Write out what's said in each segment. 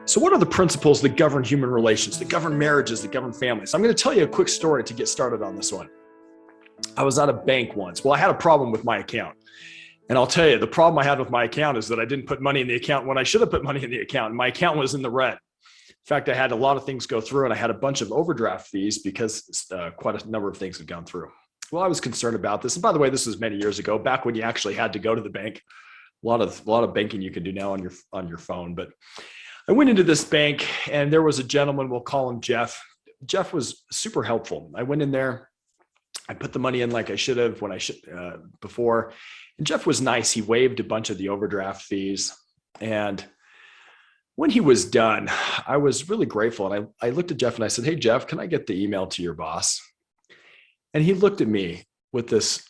So what are the principles that govern human relations, that govern marriages, that govern families? I'm going to tell you a quick story to get started on this one. I was at a bank once. Well, I had a problem with my account. And I'll tell you, the problem I had with my account is that I didn't put money in the account when I should have put money in the account. My account was in the red. In fact, I had a lot of things go through, and I had a bunch of overdraft fees because quite a number of things had gone through. Well, I was concerned about this. And by the way, this was many years ago, back when you actually had to go to the bank. A lot of banking you can do now on your phone. But I went into this bank, and there was a gentleman, we'll call him Jeff. Jeff was super helpful. I went in there. I put the money in like I should have before. And Jeff was nice. He waived a bunch of the overdraft fees. And when he was done, I was really grateful. And I looked at Jeff and I said, "Hey, Jeff, can I get the email to your boss?" And he looked at me with this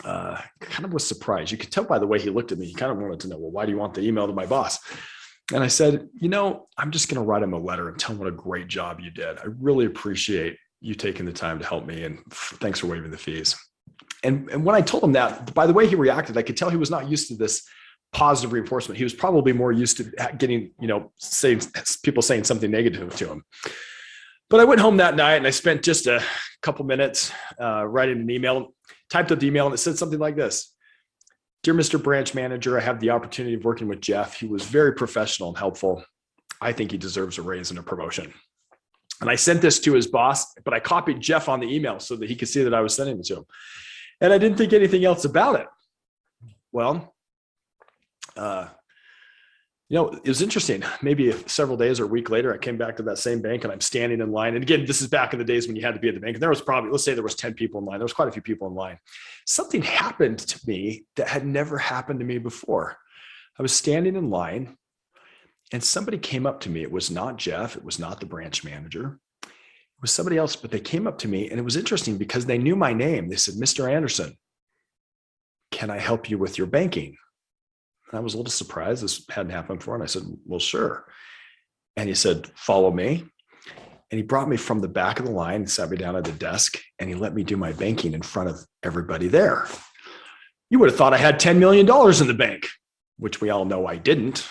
kind of was surprised. You could tell by the way he looked at me. He kind of wanted to know, well, why do you want the email to my boss? And I said, I'm just going to write him a letter and tell him what a great job you did. I really appreciate you taking the time to help me. And thanks for waiving the fees. And when I told him that, by the way he reacted, I could tell he was not used to this positive reinforcement. He was probably more used to getting, people saying something negative to him. But I went home that night and I spent just a couple minutes writing an email, typed up the email, and it said something like this: "Dear Mr. Branch Manager, I have the opportunity of working with Jeff. He was very professional and helpful. I think he deserves a raise and a promotion." And I sent this to his boss, but I copied Jeff on the email so that he could see that I was sending it to him. And I didn't think anything else about it. Well, it was interesting. Maybe several days or a week later, I came back to that same bank and I'm standing in line. And again, this is back in the days when you had to be at the bank. And there was probably, let's say there was 10 people in line. There was quite a few people in line. Something happened to me that had never happened to me before. I was standing in line and somebody came up to me. It was not Jeff. It was not the branch manager. It was somebody else, but they came up to me and it was interesting because they knew my name. They said, "Mr. Anderson, can I help you with your banking?" And I was a little surprised. This hadn't happened before. And I said, "Well, sure." And he said, "Follow me." And he brought me from the back of the line and sat me down at the desk and he let me do my banking in front of everybody there. You would have thought I had $10 million in the bank, which we all know I didn't.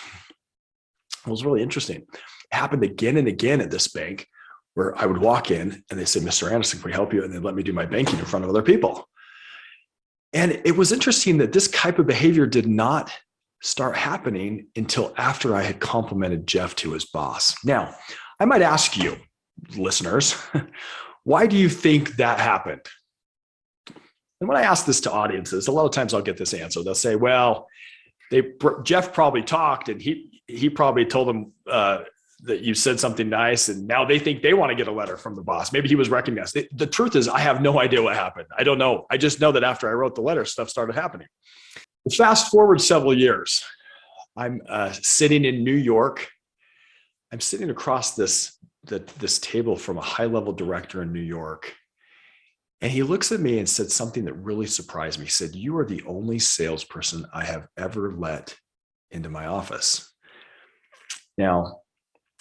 It was really interesting. It happened again and again at this bank where I would walk in and they said, "Mr. Anderson, can we help you?" And they'd let me do my banking in front of other people. And it was interesting that this type of behavior did not start happening until after I had complimented Jeff to his boss. Now, I might ask you, listeners, why do you think that happened? And when I ask this to audiences, a lot of times I'll get this answer. They'll say, well, Jeff probably talked and he probably told them that you said something nice and now they think they want to get a letter from the boss. Maybe he was recognized. The truth is I have no idea what happened. I don't know. I just know that after I wrote the letter, stuff started happening. Fast forward several years. I'm sitting in New York. I'm sitting across this table from a high-level director in New York. And he looks at me and said something that really surprised me. He said, "You are the only salesperson I have ever let into my office." Now,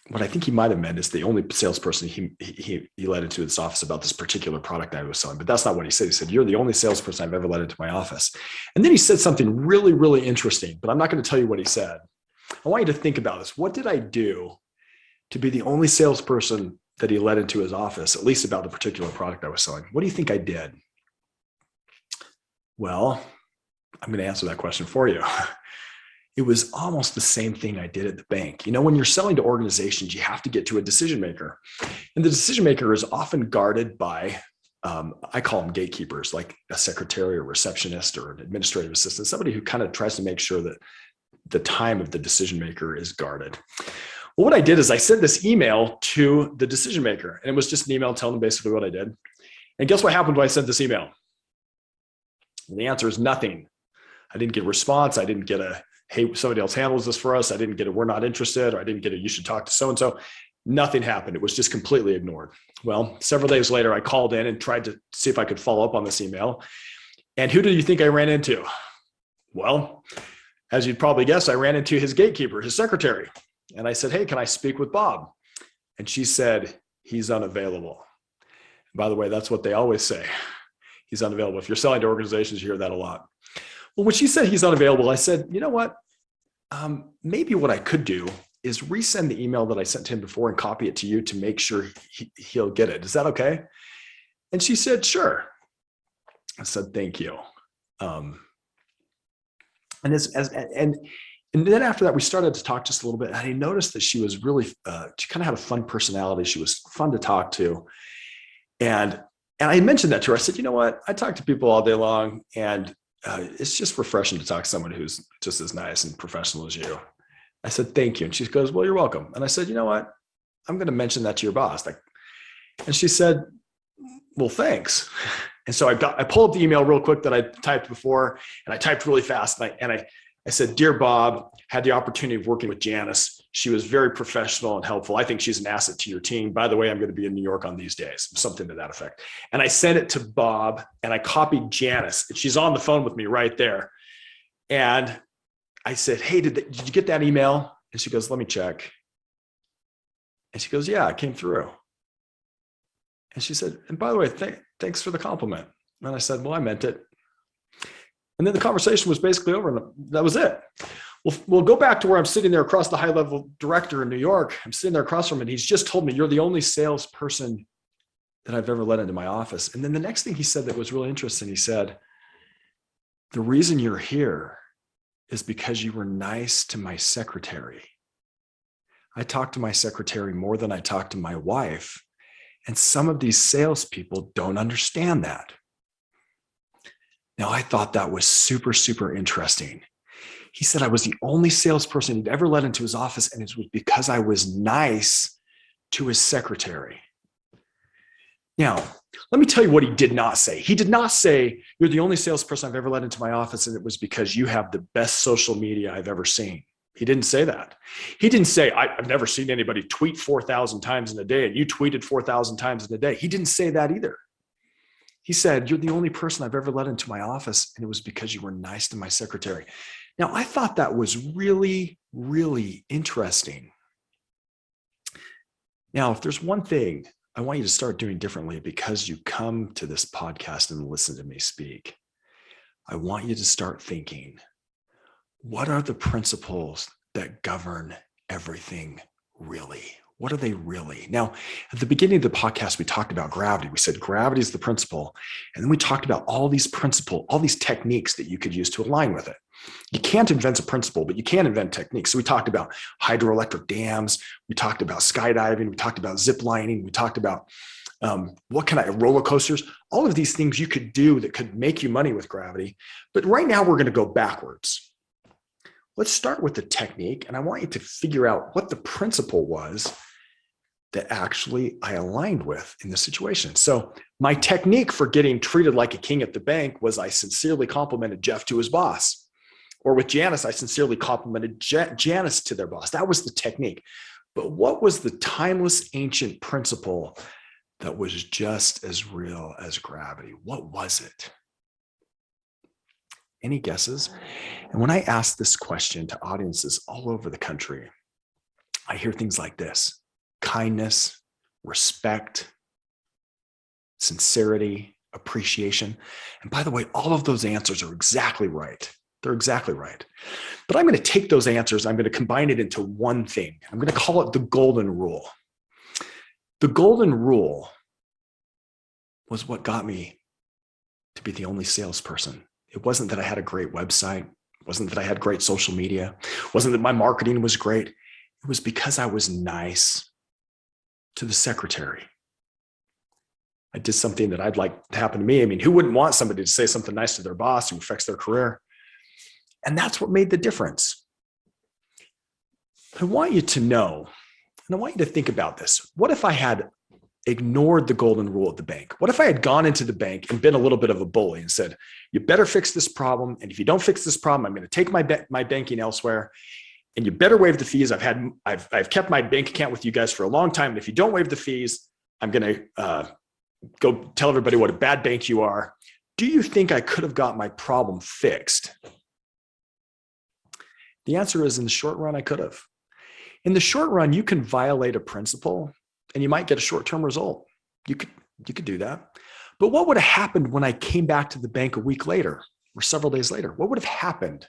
what I think he might have meant is the only salesperson he let into his office about this particular product I was selling. But that's not what he said. He said, "You're the only salesperson I've ever let into my office." And then he said something really, really interesting, but I'm not going to tell you what he said. I want you to think about this. What did I do to be the only salesperson that he let into his office, at least about the particular product I was selling? What do you think I did? Well, I'm going to answer that question for you. It was almost the same thing I did at the bank. When you're selling to organizations, you have to get to a decision maker. And the decision maker is often guarded by, I call them gatekeepers, like a secretary or receptionist or an administrative assistant, somebody who kind of tries to make sure that the time of the decision maker is guarded. Well, what I did is I sent this email to the decision maker, and it was just an email telling them basically what I did. And guess what happened when I sent this email? And the answer is nothing. I didn't get a response. I didn't get a, "Hey, somebody else handles this for us." I didn't get a, "We're not interested," or I didn't get a, "You should talk to so-and-so." Nothing happened. It was just completely ignored. Well, several days later, I called in and tried to see if I could follow up on this email. And who do you think I ran into? Well, as you'd probably guess, I ran into his gatekeeper, his secretary. And I said, "Hey, can I speak with Bob?" And she said, "He's unavailable." By the way, that's what they always say. He's unavailable. If you're selling to organizations, you hear that a lot. Well, when she said he's unavailable, I said, you know what? Maybe what I could do is resend the email that I sent to him before and copy it to you to make sure he'll get it. Is that okay? And she said, sure. I said, thank you. And then after that, we started to talk just a little bit. And I noticed that she was really, she kind of had a fun personality. She was fun to talk to. And I mentioned that to her. I said, you know what? I talk to people all day long, and it's just refreshing to talk to someone who's just as nice and professional as you. I said, thank you. And she goes, well, you're welcome. And I said, you know what? I'm going to mention that to your boss. And she said, well, thanks. And so I pulled up the email real quick that I typed before, and I typed really fast. And I said, dear Bob, had the opportunity of working with Janice. She was very professional and helpful. I think she's an asset to your team. By the way, I'm going to be in New York on these days, something to that effect. And I sent it to Bob, and I copied Janice. And she's on the phone with me right there. And I said, hey, did you get that email? And she goes, let me check. And she goes, yeah, it came through. And she said, and by the way, thanks for the compliment. And I said, well, I meant it. And then the conversation was basically over, and that was it. We'll go back to where I'm sitting there across the high-level director in New York. I'm sitting there across from him, and he's just told me, you're the only salesperson that I've ever let into my office. And then the next thing he said that was really interesting, he said, the reason you're here is because you were nice to my secretary. I talk to my secretary more than I talk to my wife. And some of these salespeople don't understand that. Now, I thought that was super, super interesting. He said I was the only salesperson he'd ever let into his office, and it was because I was nice to his secretary. Now, let me tell you what he did not say. He did not say, you're the only salesperson I've ever let into my office, and it was because you have the best social media I've ever seen. He didn't say that. He didn't say, I've never seen anybody tweet 4,000 times in a day, and you tweeted 4,000 times in a day. He didn't say that either. He said, you're the only person I've ever let into my office, and it was because you were nice to my secretary. Now, I thought that was really, really interesting. Now, if there's one thing I want you to start doing differently because you come to this podcast and listen to me speak, I want you to start thinking, what are the principles that govern everything really? What are they really? Now, at the beginning of the podcast, we talked about gravity. We said gravity is the principle. And then we talked about all these techniques that you could use to align with it. You can't invent a principle, but you can invent techniques. So we talked about hydroelectric dams. We talked about skydiving. We talked about zip lining. We talked about roller coasters. All of these things you could do that could make you money with gravity. But right now we're going to go backwards. Let's start with the technique. And I want you to figure out what the principle was that actually I aligned with in this situation. So my technique for getting treated like a king at the bank was I sincerely complimented Jeff to his boss. Or with Janice, I sincerely complimented Janice to their boss. That was the technique. But what was the timeless ancient principle that was just as real as gravity? What was it? Any guesses? And when I ask this question to audiences all over the country, I hear things like this: kindness, respect, sincerity, appreciation. And by the way, all of those answers are exactly right. They're exactly right. But I'm going to take those answers, I'm going to combine it into one thing. I'm going to call it the golden rule. The golden rule was what got me to be the only salesperson. It wasn't that I had a great website. It wasn't that I had great social media. It wasn't that my marketing was great. It was because I was nice to the secretary. I did something that I'd like to happen to me. I mean, who wouldn't want somebody to say something nice to their boss who affects their career? And that's what made the difference. I want you to know, and I want you to think about this. What if I had ignored the golden rule at the bank? What if I had gone into the bank and been a little bit of a bully and said, you better fix this problem. And if you don't fix this problem, I'm going to take my banking elsewhere. And you better waive the fees. I've kept my bank account with you guys for a long time. And if you don't waive the fees, I'm going to go tell everybody what a bad bank you are. Do you think I could have got my problem fixed? The answer is, in the short run, I could have. In the short run, you can violate a principle and you might get a short-term result. You could do that. But what would have happened when I came back to the bank a week later or several days later? What would have happened?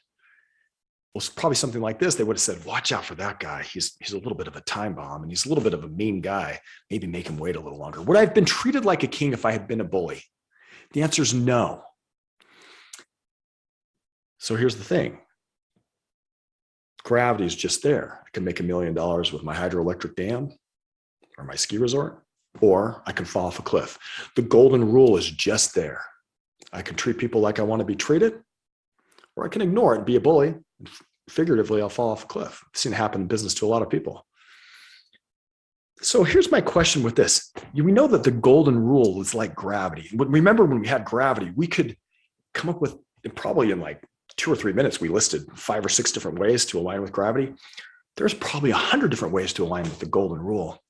Well, it's probably something like this. They would have said, watch out for that guy. He's a little bit of a time bomb and he's a little bit of a mean guy. Maybe make him wait a little longer. Would I have been treated like a king if I had been a bully? The answer is no. So here's the thing. Gravity is just there. I can make $1 million with my hydroelectric dam or my ski resort, or I can fall off a cliff. The golden rule is just there. I can treat people like I want to be treated, or I can ignore it and be a bully. Figuratively, I'll fall off a cliff. I've seen it happen in business to a lot of people. So here's my question with this. We know that the golden rule is like gravity. Remember when we had gravity, we could come up with, probably in like 2 or 3 minutes, we listed 5 or 6 different ways to align with gravity. There's probably 100 different ways to align with the golden rule.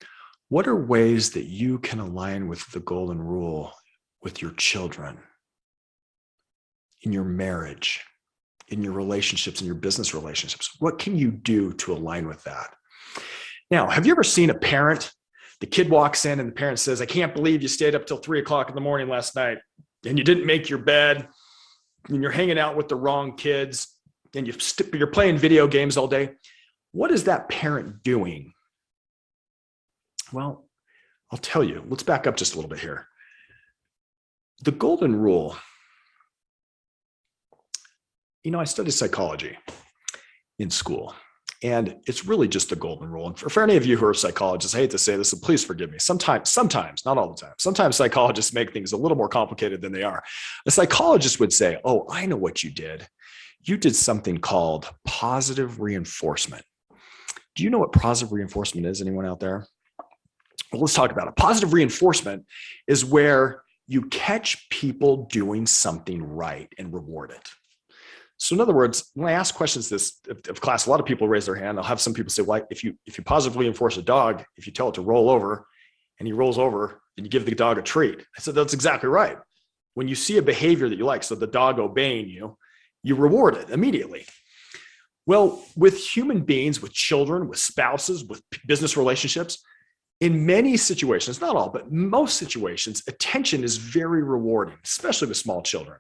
What are ways that you can align with the golden rule with your children, in your marriage, in your relationships, in your business relationships? What can you do to align with that? Now, have you ever seen a parent, the kid walks in and the parent says, I can't believe you stayed up till 3 o'clock in the morning last night and you didn't make your bed and you're hanging out with the wrong kids and you're playing video games all day. What is that parent doing? Well, I'll tell you. Let's back up just a little bit here. The golden rule, I studied psychology in school, and it's really just the golden rule. And for any of you who are psychologists, I hate to say this, so please forgive me. Sometimes, not all the time. Sometimes psychologists make things a little more complicated than they are. A psychologist would say, oh, I know what you did. You did something called positive reinforcement. Do you know what positive reinforcement is? Anyone out there? Well, let's talk about it. Positive reinforcement is where you catch people doing something right and reward it. So in other words, when I ask questions of class, a lot of people raise their hand. I'll have some people say, well, if you positively reinforce a dog, if you tell it to roll over and he rolls over and you give the dog a treat. I said, that's exactly right. When you see a behavior that you like, so the dog obeying you, you reward it immediately. Well, with human beings, with children, with spouses, with business relationships, in many situations, not all, but most situations, attention is very rewarding, especially with small children.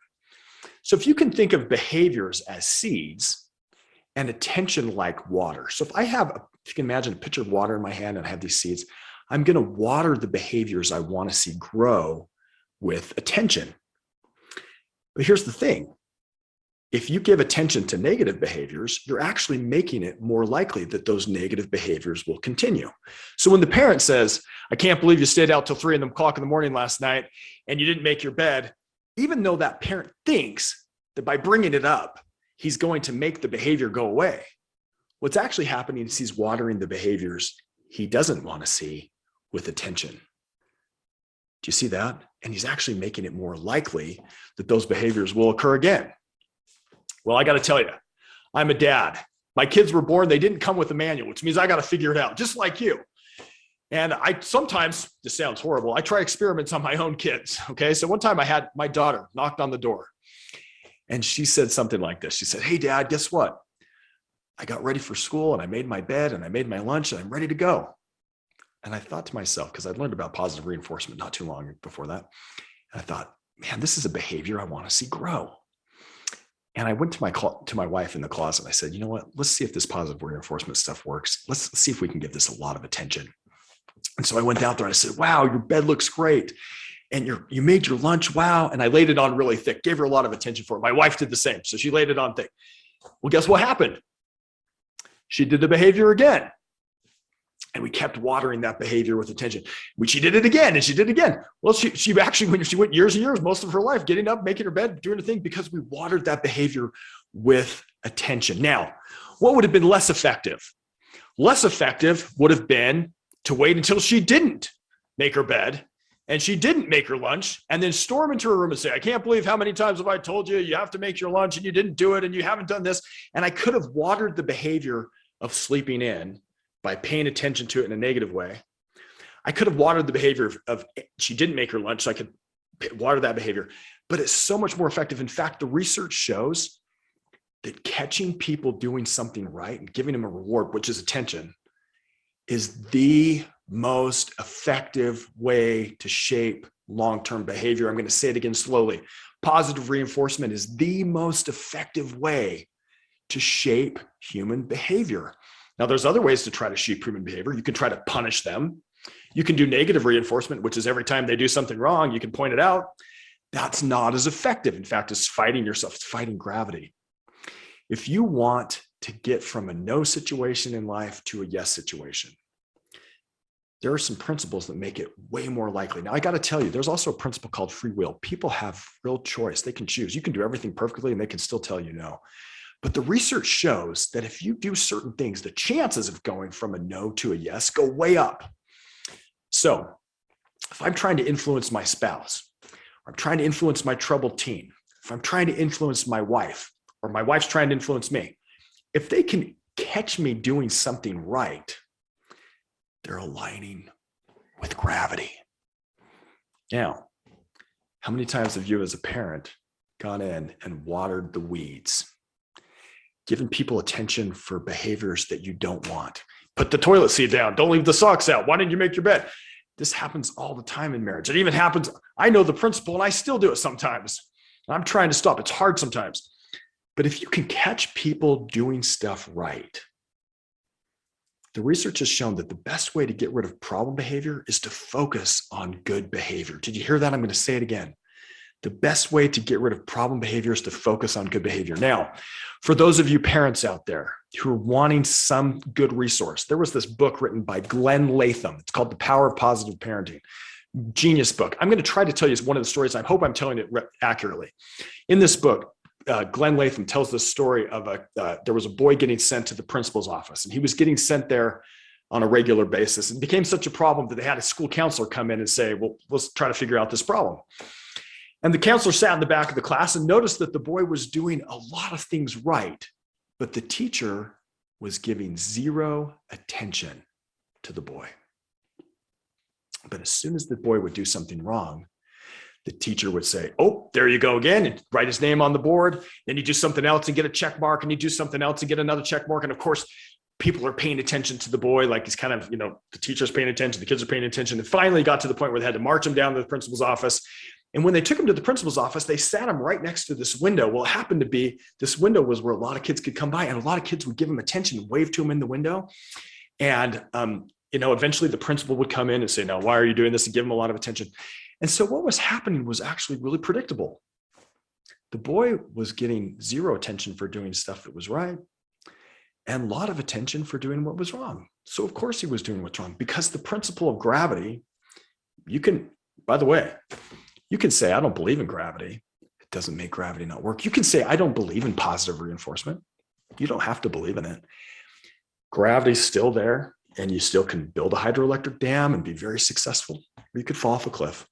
So if you can think of behaviors as seeds and attention like water. So if you can imagine a pitcher of water in my hand and I have these seeds, I'm going to water the behaviors I want to see grow with attention. But here's the thing. If you give attention to negative behaviors, you're actually making it more likely that those negative behaviors will continue. So when the parent says, I can't believe you stayed out till 3 o'clock in the morning last night and you didn't make your bed, even though that parent thinks that by bringing it up, he's going to make the behavior go away, what's actually happening is he's watering the behaviors he doesn't want to see with attention. Do you see that? And he's actually making it more likely that those behaviors will occur again. Well, I got to tell you, I'm a dad. My kids were born, they didn't come with a manual, which means I got to figure it out, just like you. And I sometimes, this sounds horrible, I try experiments on my own kids, okay? So one time I had my daughter knocked on the door and she said something like this. She said, hey, Dad, guess what? I got ready for school and I made my bed and I made my lunch and I'm ready to go. And I thought to myself, because I'd learned about positive reinforcement not too long before that, and I thought, man, this is a behavior I want to see grow. And I went to my wife in the closet and I said, you know what, let's see if this positive reinforcement stuff works. Let's see if we can give this a lot of attention. And so I went out there and I said, wow, your bed looks great. And you made your lunch. Wow. And I laid it on really thick, gave her a lot of attention for it. My wife did the same. So she laid it on thick. Well, guess what happened? She did the behavior again. And we kept watering that behavior with attention. She did it again and she did it again. Well, she actually, when she went years and years, most of her life, getting up, making her bed, doing the thing, because we watered that behavior with attention. Now, what would have been less effective? Less effective would have been to wait until she didn't make her bed and she didn't make her lunch and then storm into her room and say, I can't believe how many times have I told you, you have to make your lunch and you didn't do it and you haven't done this. And I could have watered the behavior of sleeping in by paying attention to it in a negative way. I could have watered the behavior of she didn't make her lunch, so I could water that behavior. But it's so much more effective. In fact, the research shows that catching people doing something right and giving them a reward, which is attention, is the most effective way to shape long-term behavior. I'm going to say it again slowly. Positive reinforcement is the most effective way to shape human behavior. Now, there's other ways to try to shape human behavior. You can try to punish them. You can do negative reinforcement, which is every time they do something wrong, you can point it out. That's not as effective. In fact, it's fighting yourself. It's fighting gravity. If you want to get from a no situation in life to a yes situation, there are some principles that make it way more likely. Now, I got to tell you, there's also a principle called free will. People have real choice. They can choose. You can do everything perfectly and they can still tell you no. But the research shows that if you do certain things, the chances of going from a no to a yes go way up. So if I'm trying to influence my spouse, or I'm trying to influence my troubled teen, if I'm trying to influence my wife, or my wife's trying to influence me, if they can catch me doing something right, they're aligning with gravity. Now, how many times have you as a parent gone in and watered the weeds, given people attention for behaviors that you don't want? Put the toilet seat down. Don't leave the socks out. Why didn't you make your bed? This happens all the time in marriage. It even happens. I know the principle and I still do it sometimes. I'm trying to stop. It's hard sometimes. But if you can catch people doing stuff right, the research has shown that the best way to get rid of problem behavior is to focus on good behavior. Did you hear that? I'm going to say it again. The best way to get rid of problem behavior is to focus on good behavior. Now, for those of you parents out there who are wanting some good resource, there was this book written by Glenn Latham. It's called The Power of Positive Parenting. Genius book. I'm going to try to tell you one of the stories. I hope I'm telling it accurately. In this book, Glenn Latham tells the story of there was a boy getting sent to the principal's office, and he was getting sent there on a regular basis. It became such a problem that they had a school counselor come in and say, well, let's try to figure out this problem. And the counselor sat in the back of the class and noticed that the boy was doing a lot of things right, but the teacher was giving zero attention to the boy. But as soon as the boy would do something wrong, the teacher would say, oh, there you go again, and write his name on the board. Then you do something else and get a check mark, and you do something else and get another check mark. And of course, people are paying attention to the boy, like he's kind of, the teacher's paying attention, the kids are paying attention. And finally got to the point where they had to march him down to the principal's office. And when they took him to the principal's office, they sat him right next to this window. Well, it happened to be this window was where a lot of kids could come by, and a lot of kids would give him attention and wave to him in the window. And, eventually the principal would come in and say, no, why are you doing this? And give him a lot of attention. And so what was happening was actually really predictable. The boy was getting zero attention for doing stuff that was right, and a lot of attention for doing what was wrong. So of course he was doing what's wrong, because the principle of gravity, by the way, you can say, I don't believe in gravity. It doesn't make gravity not work. You can say, I don't believe in positive reinforcement. You don't have to believe in it. Gravity's still there, and you still can build a hydroelectric dam and be very successful, or you could fall off a cliff.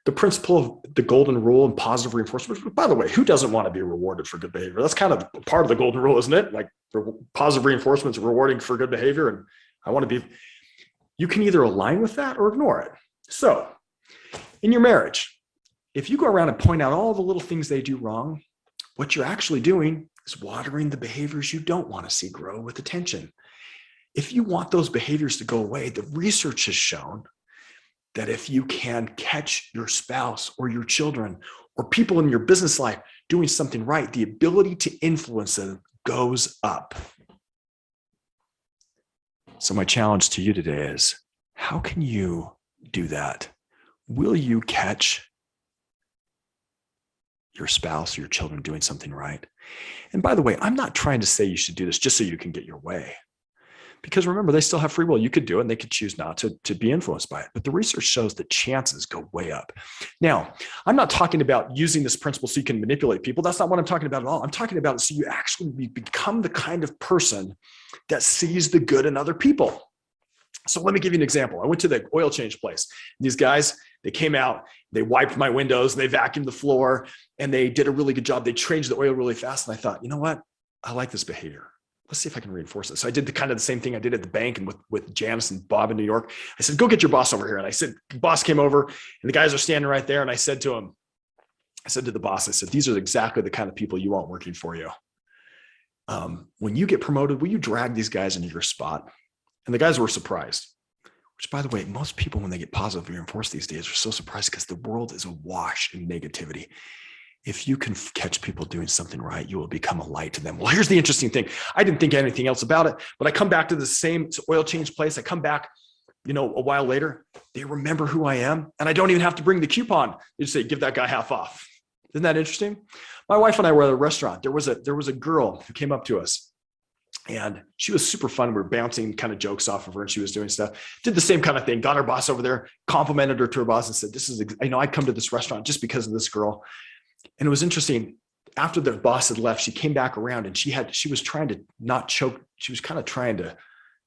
The principle of the golden rule and positive reinforcement, by the way, who doesn't want to be rewarded for good behavior? That's kind of part of the golden rule, isn't it? Like positive reinforcement is rewarding for good behavior. And you can either align with that or ignore it. So in your marriage, if you go around and point out all the little things they do wrong, what you're actually doing is watering the behaviors you don't want to see grow with attention. If you want those behaviors to go away, the research has shown that if you can catch your spouse or your children or people in your business life doing something right, the ability to influence them goes up. So my challenge to you today is, how can you do that? Will you catch your spouse or your children doing something right? And by the way, I'm not trying to say you should do this just so you can get your way. Because remember, they still have free will. You could do it and they could choose not to be influenced by it. But the research shows that chances go way up. Now, I'm not talking about using this principle so you can manipulate people. That's not what I'm talking about at all. I'm talking about it so you actually become the kind of person that sees the good in other people. So let me give you an example. I went to the oil change place. These guys, they came out, they wiped my windows, and they vacuumed the floor, and they did a really good job. They changed the oil really fast. And I thought, you know what? I like this behavior. Let's see if I can reinforce it. So I did the same thing I did at the bank and with Janice and Bob in New York. I said, go get your boss over here. And I said, the boss came over and the guys are standing right there. And I said to the boss, I said, these are exactly the kind of people you want working for you. When you get promoted, will you drag these guys into your spot? And the guys were surprised. which, by the way, most people, when they get positive reinforced these days, are so surprised because the world is awash in negativity. If you can catch people doing something right, you will become a light to them. Well, here's the interesting thing. I didn't think anything else about it, but I come back to the same oil change place. I come back, a while later, they remember who I am, and I don't even have to bring the coupon. They just say, give that guy half off. Isn't that interesting? My wife and I were at a restaurant. There was a girl who came up to us, and she was super fun. We were bouncing kind of jokes off of her, and she was doing stuff. Did the same kind of thing. Got our boss over there, complimented her to her boss, and said, I'd come to this restaurant just because of this girl. And it was interesting. After the boss had left, she came back around, and she was trying to not choke. She was kind of trying to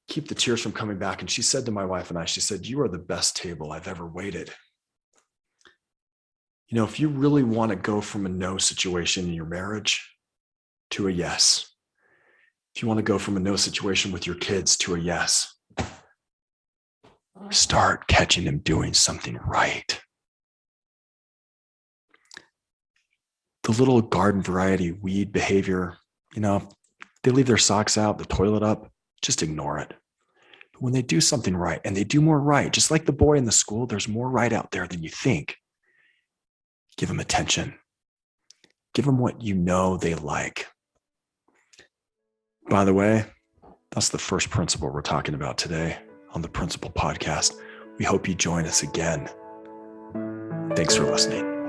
keep the tears from coming back. And she said to my wife and I, she said, you are the best table I've ever waited. If you really want to go from a no situation in your marriage to a yes, if you want to go from a no situation with your kids to a yes, start catching them doing something right. The little garden variety weed behavior, they leave their socks out, the toilet up, just ignore it. But when they do something right, and they do more right, just like the boy in the school, there's more right out there than you think. Give them attention. Give them what they like. By the way, that's the first principle we're talking about today on the Principle Podcast. We hope you join us again. Thanks for listening.